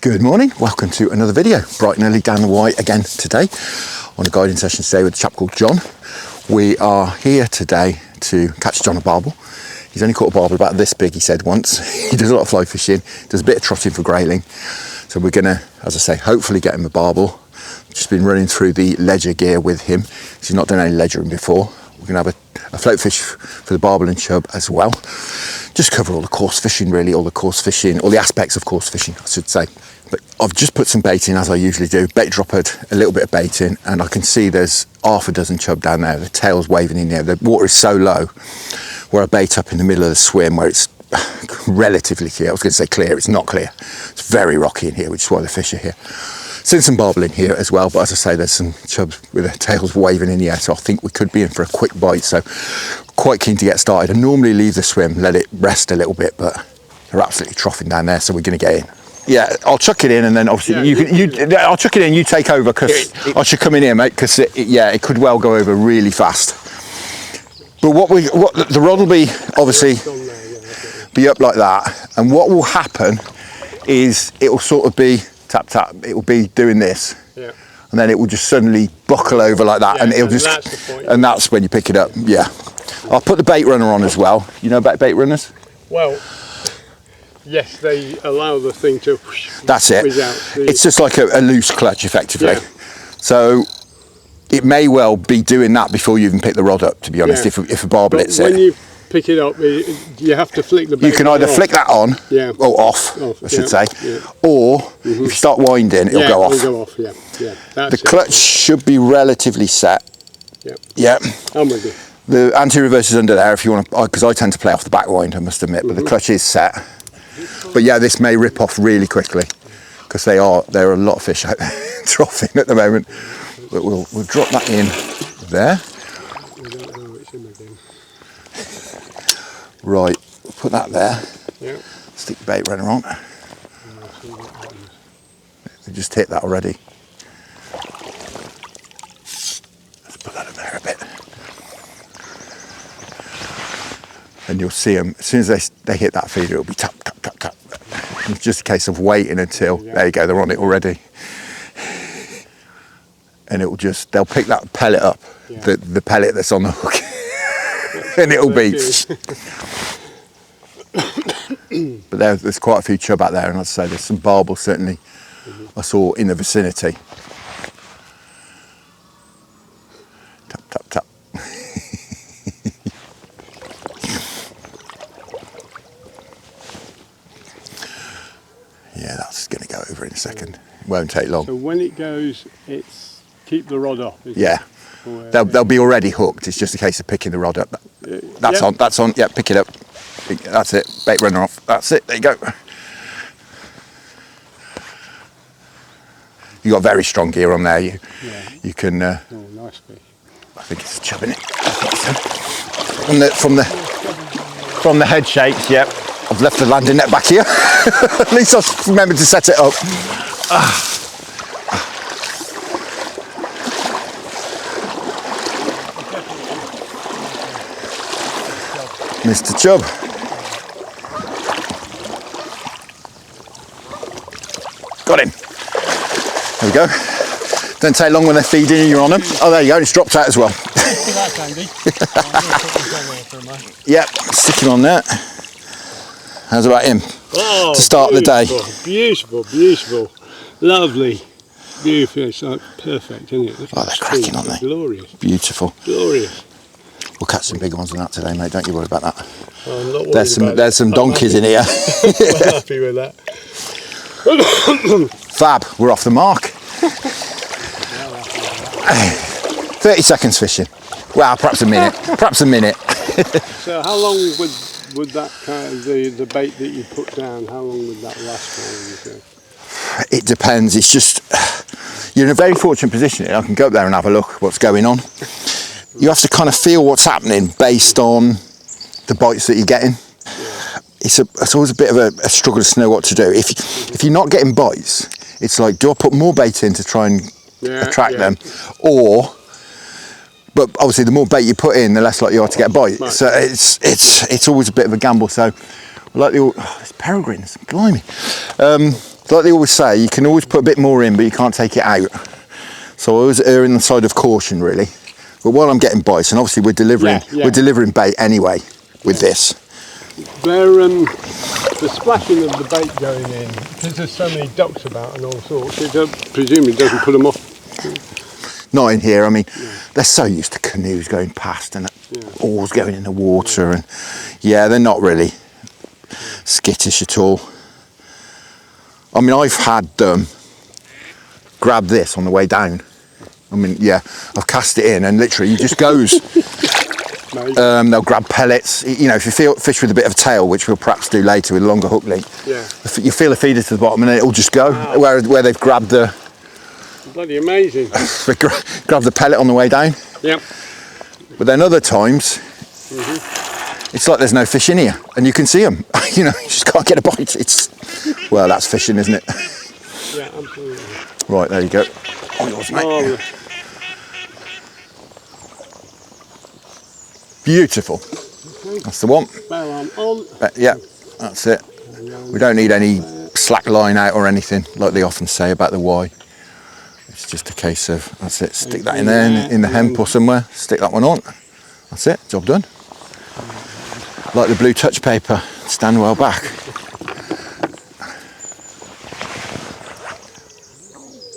Good morning, welcome to another video. Bright and early down the Y again today on a guiding session today with a chap called John. We are here today to catch John a barbel. He's only caught a barbel about this big, he said once. He does a lot of fly fishing, does a bit of trotting for grayling. So we're gonna, as I say, hopefully get him a barbel. Just been running through the ledger gear with him. He's not done any ledgering before. We're gonna have a float fish for the barbel and chub as well. Just cover all the coarse fishing really, all the aspects of coarse fishing, I should say. But I've just put some bait in as I usually do, bait droppered, a little bit of bait in, and I can see there's half a dozen chub down there. The tail's waving in there. The water is so low where I bait up in the middle of the swim where it's relatively clear. I was going to say clear, it's not clear. It's very rocky in here, which is why the fish are here. Seen some barbel in here as well, but as I say, there's some chubs with their tails waving in the air, so I think we could be in for a quick bite. So quite keen to get started. I normally leave the swim, let it rest a little bit, but they're absolutely troughing down there, so we're going to get in. Yeah, I'll chuck it in, and then obviously I'll chuck it in. You take over because I should come in here, mate. Because it could well go over really fast. But the rod will be obviously be up like that, and what will happen is it will sort of be tap tap. It will be doing this, and then it will just suddenly buckle over like that, and it'll just and that's when you pick it up. Yeah, I'll put the bait runner on as well. You know about bait runners? Well. Yes, they allow the thing to. That's it. It's just like a loose clutch, effectively. Yeah. So it may well be doing that before you even pick the rod up. To be honest, if a barbel hits it. When you pick it up, you have to flick the bait. You can either flick that on, or off, I should say, or if you start winding, it'll go off. It'll go off. The clutch should be relatively set. Yeah. I'm with you. The anti-reverse is under there if you want to, because I tend to play off the back wind, I must admit, but the clutch is set. But yeah, this may rip off really quickly because there are a lot of fish out there troughing at the moment. But we'll drop that in there. Right, we'll put that there. Stick the bait runner on. We just hit that already. Let's put that in there a bit. And you'll see them, as soon as they hit that feeder, it'll be tap, tap, tap, tap. It's just a case of waiting until, there you go, they're on it already. And it will just, they'll pick that pellet up, the pellet that's on the hook, and it'll be. But there's quite a few chub out there, and I'd say there's some barbel certainly I saw in the vicinity. Tap, tap, tap. Yeah, that's going to go over in a second. It won't take long. So when it goes, it's keep the rod off. Yeah, they'll be already hooked. It's just a case of picking the rod up. That's on. That's on. Yeah, pick it up. That's it. Bait runner off. That's it. There you go. You got very strong gear on there. You can. Oh, nice fish. I think it's a chub in it. From the head shapes. Yep. I've left the landing net back here. At least I've remembered to set it up. Mr. Chub. Got him. There we go. Don't take long when they're feeding and you're on them. Oh, there you go. It's dropped out as well. That's handy. Yep, stick him on there. How's about him? Oh, to start the day. Beautiful, beautiful, lovely, beautiful. It's like perfect, isn't it? Oh, they're cracking, aren't they? Glorious. Beautiful. Glorious. We'll catch some big ones than that today, mate. Don't you worry about that. Oh, I'm not worried there's some donkeys in here. I'm happy with that. Fab. We're off the mark. 30 seconds fishing. Well, perhaps a minute. Perhaps a minute. So, how long would that kind of the bait that you put down? How long would that last for? It depends. It's just you're in a very fortunate position. I can go up there and have a look what's going on. You have to kind of feel what's happening based on the bites that you're getting. It's always a bit of a struggle to know what to do. If you're not getting bites, it's like, do I put more bait in to try and attract them, but obviously the more bait you put in, the less likely you are to get a bite. Right. So it's always a bit of a gamble. So like it's peregrines, blimey. Like they always say, you can always put a bit more in, but you can't take it out. So I always err on the side of caution, really. But while I'm getting bites, and obviously we're delivering bait anyway with this. The splashing of the bait going in, because there's so many ducks about and all sorts, it presumably doesn't put them off. Not in here. I mean, they're so used to canoes going past and oars going in the water, and they're not really skittish at all. I mean, I've had them grab this on the way down. I mean, I've cast it in and literally it just goes. They'll grab pellets. You know, if you fish with a bit of a tail, which we'll perhaps do later with a longer hook link, you feel a feeder to the bottom and then it'll just go. Wow. Where they've grabbed the... Bloody amazing. They grab the pellet on the way down. Yep. But then other times, it's like there's no fish in here and you can see them. You know, you just can't get a bite. Well, that's fishing, isn't it? Yeah, absolutely. Right, there you go. Oh, yours, mate. Beautiful. That's the one. Yeah, that's it. We don't need any slack line out or anything like they often say about the Y. It's just a case of, that's it, stick that in there, in the hemp or somewhere, stick that one on. That's it, job done. Like the blue touch paper, stand well back.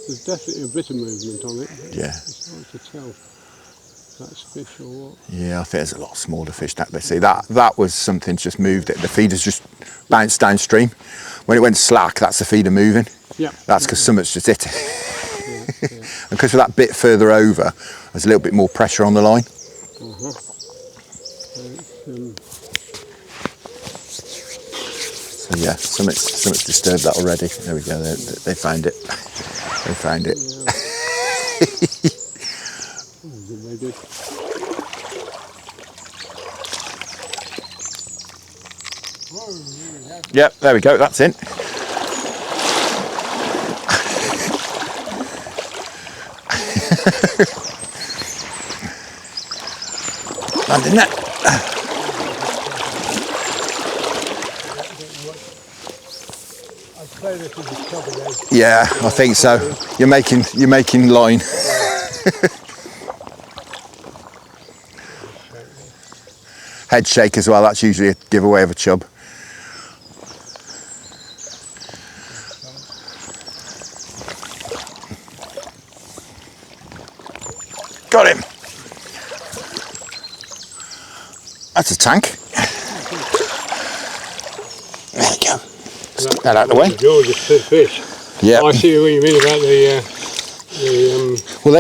There's definitely a bit of movement on it. Yeah. It's hard to tell if that's fish or what. Yeah, I think there's a lot of smaller fish that they see. That was something just moved it. The feeder's just bounced downstream. When it went slack, that's the feeder moving. Yeah. That's because something's just hit it. And because of that bit further over, there's a little bit more pressure on the line. So yeah, something's disturbed that already. There we go. They found it. They found it. They did. Yep, there we go. That's in. Landing that. Yeah, I think so. You're making line. Head shake as well. That's usually a giveaway of a chub. Got him. That's a tank. There you go. Stick that out of the way. Gorgeous fish. Yeah. I see what you mean about the well,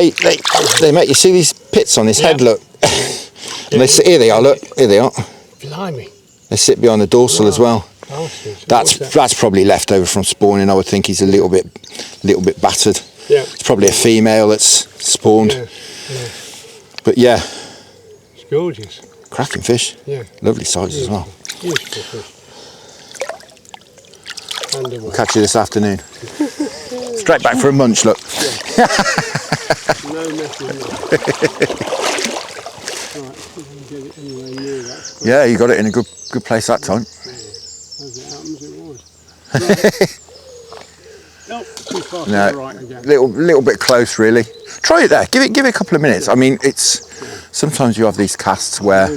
they make you see these pits on his head. Look. And they sit, here they are. Look, here they are. Blimey. They sit behind the dorsal as well. Bastards. That's probably left over from spawning. I would think he's a little bit battered. Yeah. It's probably a female that's spawned. Yeah. But yeah. It's gorgeous. Cracking fish. Yeah. Lovely size as well. Beautiful fish. We'll catch you this afternoon. Straight back for a munch, look. Yeah. No messing up. Right, see if I can get it anywhere near that. Yeah, you got it in a good place that time. Yeah. As it happens, it was. Right. Nope, too far to the right again. Little bit close, really. Try it there. Give it a couple of minutes. I mean, sometimes you have these casts where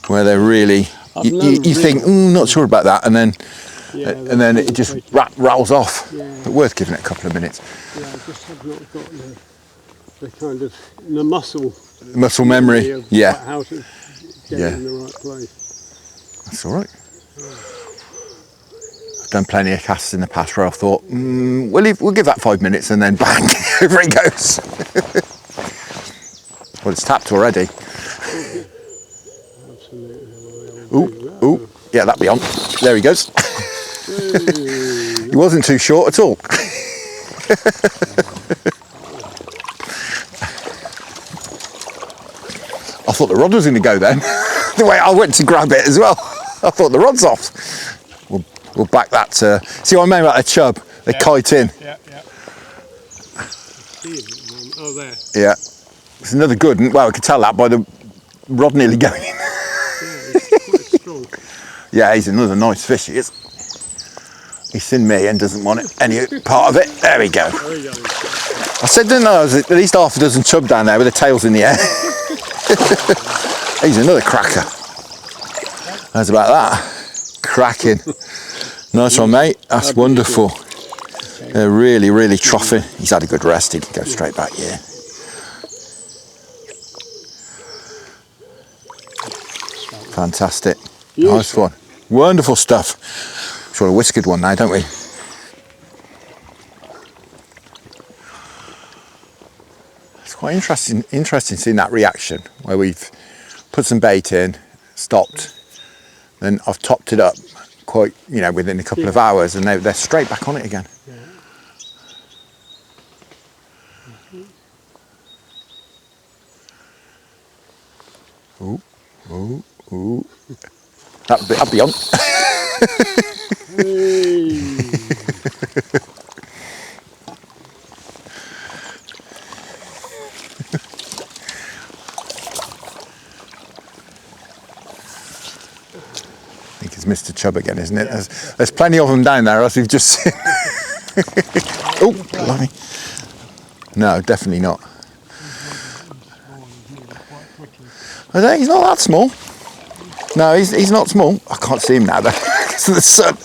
they're really you think, not sure about that, and then it just rattles off. Yeah. But worth giving it a couple of minutes. Yeah, I just have not got the kind of the muscle memory. Of Yeah. how to get it in the right place. That's all right. I've done plenty of casts in the past where I thought, we'll give that 5 minutes, and then bang, over it goes. Well, it's tapped already. Absolutely. Ooh, yeah, that'll be on. There he goes. He wasn't too short at all. I thought the rod was going to go then. The way I went to grab it as well. I thought the rod's off. We'll back that. See what I mean about a chub? They kite in. Yeah. Oh, there. Yeah. It's another good one. Well, we could tell that by the rod nearly going in. Yeah, he's quite strong. Yeah, he's another nice fish, he is. He's seen me and doesn't want it, any part of it. There we go. There we go. I said, didn't I? There's at least half a dozen chub down there with their tails in the air. He's another cracker. How's about that? Cracking. Nice one, mate. That's wonderful. They're really, really troughing. He's had a good rest. He can go straight back here. Fantastic. Nice one. Wonderful stuff. Sort of whiskered one now, don't we? It's quite interesting seeing that reaction where we've put some bait in, stopped, then I've topped it up quite, within a couple of hours, and they're straight back on it again. Ooh, ooh, ooh. That'll be on. I think it's Mr. Chub again, isn't it? There's plenty of them down there, as we've just seen. Oh, blimey. No, definitely not. He's not that small. No, he's not small. I can't see him now though, because of the sun.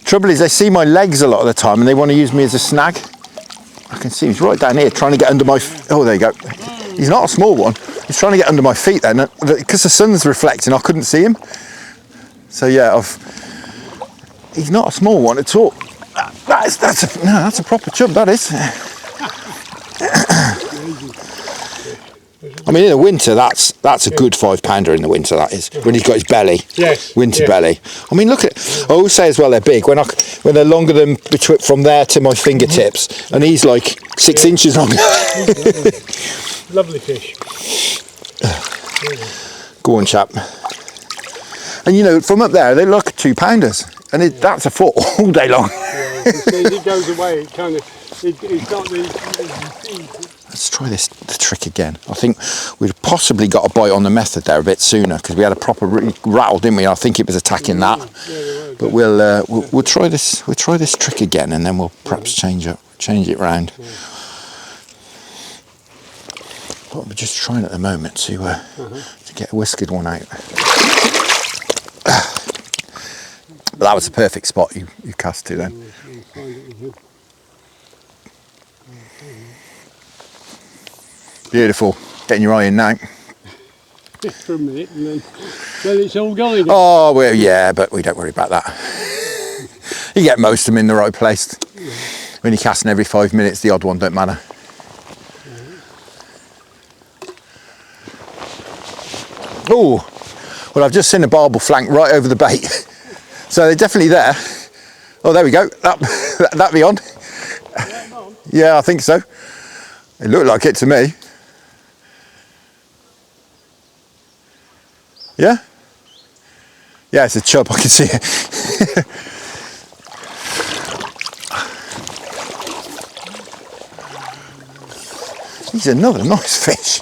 Trouble is, they see my legs a lot of the time and they want to use me as a snag. I can see him, he's right down here trying to get under my... Oh, there you go. He's not a small one. He's trying to get under my feet then. Because the sun's reflecting, I couldn't see him. So yeah, he's not a small one at all. That's a proper chub, that is. I mean, in the winter, that's a good 5-pounder in the winter, that is. When he's got his belly. Yes. Winter belly. I mean, look at... I always say as well, they're big. When they're longer than from there to my fingertips, and he's like 6 inches long. Lovely fish. Go on, chap. And from up there, they look 2-pounders. And that's a foot all day long. Yeah, as soon as it goes away, it kind of... It's got the... Let's try the trick again. I think we'd possibly got a bite on the method there a bit sooner because we had a proper rattle, didn't we? I think it was attacking that. Yeah, but we'll try this. We'll try this trick again, and then we'll perhaps change it round. Yeah. But we're just trying at the moment to get a whiskered one out. But that was a perfect spot you cast to then. Beautiful. Getting your eye in now. Just for a minute and then it's all gone again. Oh, well, yeah, but we don't worry about that. You get most of them in the right place. Yeah. When you're casting every 5 minutes, the odd one don't matter. Yeah. Oh, well, I've just seen a barbel flank right over the bait. So they're definitely there. Oh, there we go. That'll be on. Yeah, I think so. It looked like it to me. Yeah? Yeah, it's a chub, I can see it. He's another nice fish.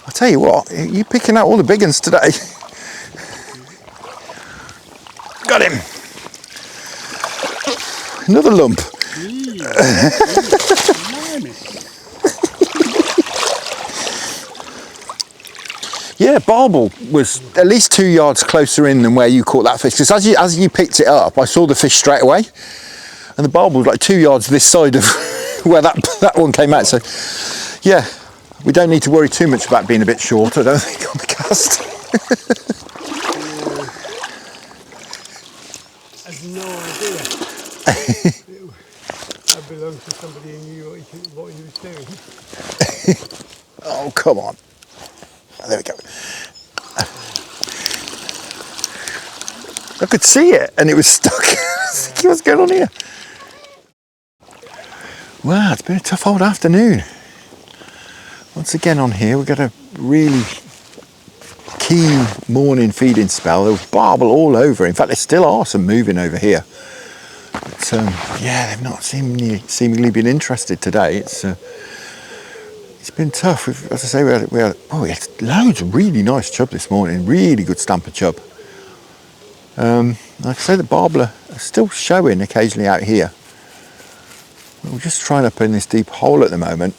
I'll tell you what, you're picking out all the big ones today. Got him. Another lump. Yeah, Barbel was at least 2 yards closer in than where you caught that fish. Because as you picked it up, I saw the fish straight away. And the Barbel was like 2 yards this side of where that one came out. So, yeah, we don't need to worry too much about being a bit short, I don't think, on the cast. I have no idea. I belong to somebody who knew what he was doing. Oh, come on. There we go. I could see it and it was stuck. I was thinking, what's going on here? Wow, it's been a tough old afternoon. Once again on here, we've got a really keen morning feeding spell. There was barbel all over. In fact, there still are some moving over here. But yeah, they've not seemingly been interested today. It's been tough. As I say, we had loads of really nice chub this morning. Really good stamper chub. Like I say, the barbel are still showing occasionally out here. We're just trying to put in this deep hole at the moment,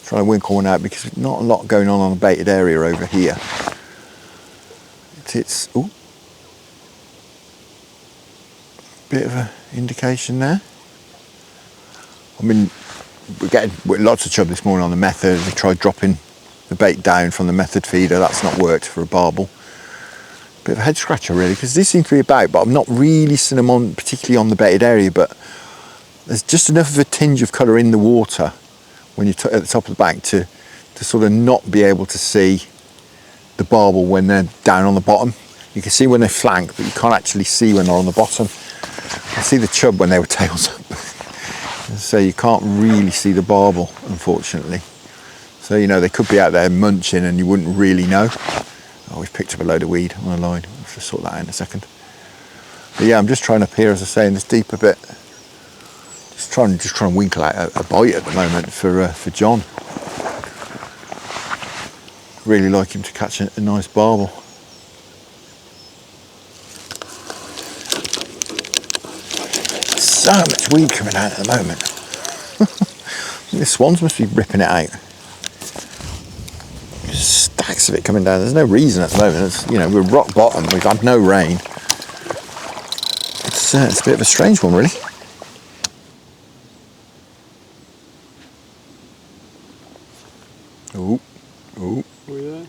trying to winkle one out because there's not a lot going on the baited area over here. It's ooh, bit of an indication there. I mean, we're getting lots of chub this morning on the method. We tried dropping the bait down from the method feeder. That's not worked for a barbel. Bit of a head scratcher really, because these seem to be about, but I'm not really seeing them on, particularly on the baited area, but there's just enough of a tinge of colour in the water when you're at the top of the bank to sort of not be able to see the barbel when they're down on the bottom. You can see when they flank, but you can't actually see when they're on the bottom. I see the chub when they were tails up. So you can't really see the barbel, unfortunately. So, you know, they could be out there munching and you wouldn't really know. Oh, we've picked up a load of weed on the line. We'll have to sort that out in a second. But yeah, I'm just trying up here, as I say, in this deeper bit. Just trying to winkle out a bite at the moment for John. Really like him to catch a nice barbel. So much weed coming out at the moment. The swans must be ripping it out. Stacks of it coming down. There's no reason at the moment. It's, you know, we're rock bottom. We've had no rain. It's a bit of a strange one, really. Ooh, ooh. Are we there?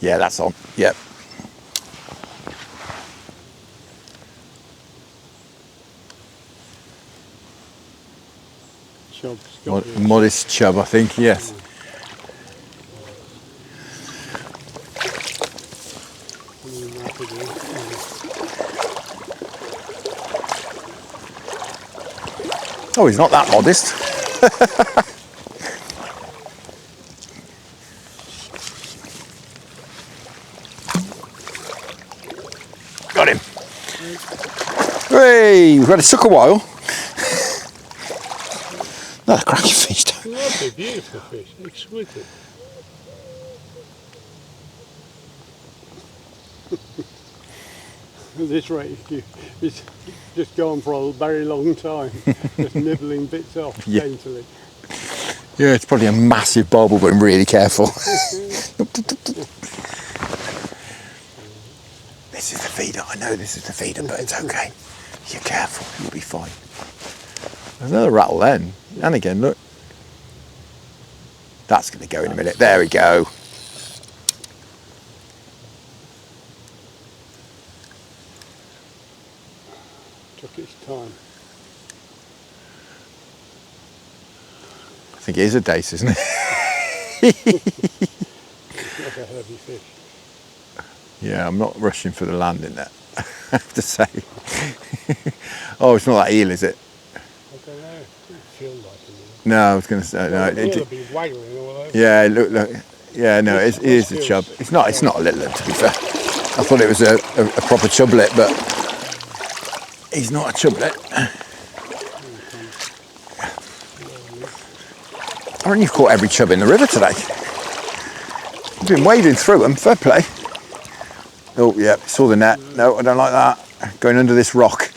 Yeah, that's on. Yep. Modest chub, I think. Yes. Oh, he's not that modest. Got him. Hey, we've had a sucker while. That's a cracking fish. Lovely, beautiful fish, exquisite. At this rate, it's just gone for a very long time, just nibbling bits off daintily. Yeah, it's probably a massive barbel, but I'm really careful. This is the feeder. I know this is the feeder, but it's okay. You're careful, you'll be fine. There's another rattle then. And again, look. That's going to go in a minute. There we go. Took its time. I think it is a dace, isn't it? It's like a heavy fish. Yeah, I'm not rushing for the landing there, I have to say. Oh, it's not that eel, is it? I don't know. It feels like it. No, I was going to say no. It'll be waggling all over. Yeah, look. Yeah, no, it is a chub. It's not a little, to be fair. I thought it was a proper chublet, but he's not a chublet. I reckon you've caught every chub in the river today. You've been wading through them. Fair play. Oh, yeah, saw the net. No, I don't like that. Going under this rock.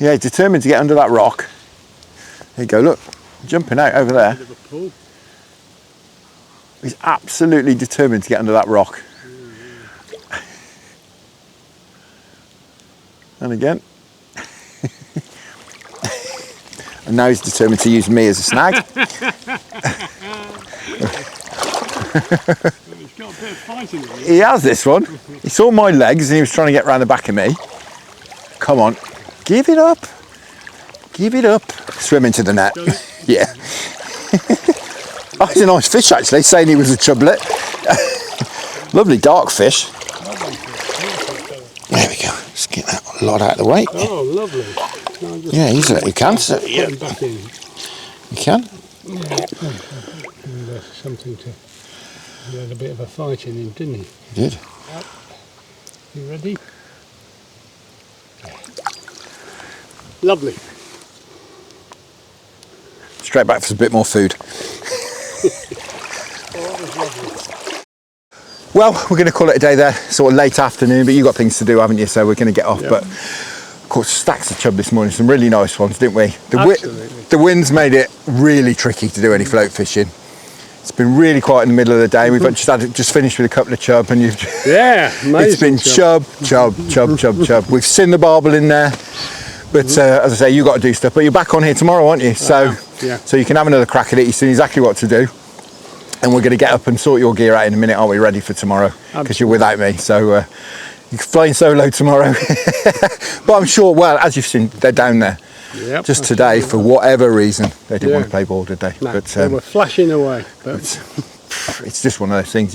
Yeah, he's determined to get under that rock. There you go, look. Jumping out over there. He's absolutely determined to get under that rock. And again. And now he's determined to use me as a snag. He's got a bit of fight in him. He has this one. He saw my legs and he was trying to get round the back of me. Come on. Give it up. Give it up. Swim into the net. Yeah. Oh, it's a nice fish actually, saying he was a chublet. Lovely dark fish. There we go. Let's get that lot out of the way. Oh, lovely. Yeah, you can. So, yeah. Put him back in. You can. And, something to. He had a bit of a fight in him, didn't he? He did. Yep. You ready? Lovely. Straight back for a bit more food. That was lovely. Well, we're going to call it a day there, sort of late afternoon, but you've got things to do, haven't you? So we're going to get off. Yep. But caught stacks of chub this morning, some really nice ones, didn't we? Absolutely. The wind's made it really tricky to do any float fishing. It's been really quiet in the middle of the day. We've just finished with a couple of chub, and you've amazing. It's been chub. We've seen the barbel in there, but as I say, you've got to do stuff. But you're back on here tomorrow, aren't you? So you can have another crack at it. You've seen exactly what to do. And we're going to get up and sort your gear out in a minute, aren't we? Ready for tomorrow? Because you're without me, so you're flying solo tomorrow. But I'm sure, well, as you've seen, they're down there. Yep, just today, for whatever reason, they didn't want to play ball, did they? No, but they were flashing away. But it's just one of those things.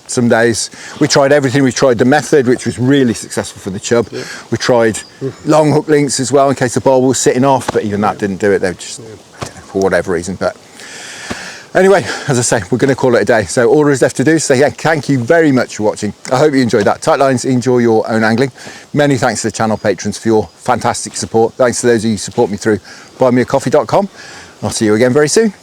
Some days we tried everything. We tried the method, which was really successful for the chub. We tried long hook links as well in case the barbel was sitting off, but even that didn't do it. They were just, I don't know, for whatever reason. But anyway, as I say, we're going to call it a day. So all there is left to do. So yeah, thank you very much for watching. I hope you enjoyed that. Tight lines, enjoy your own angling. Many thanks to the channel patrons for your fantastic support. Thanks to those of you who support me through buymeacoffee.com. I'll see you again very soon.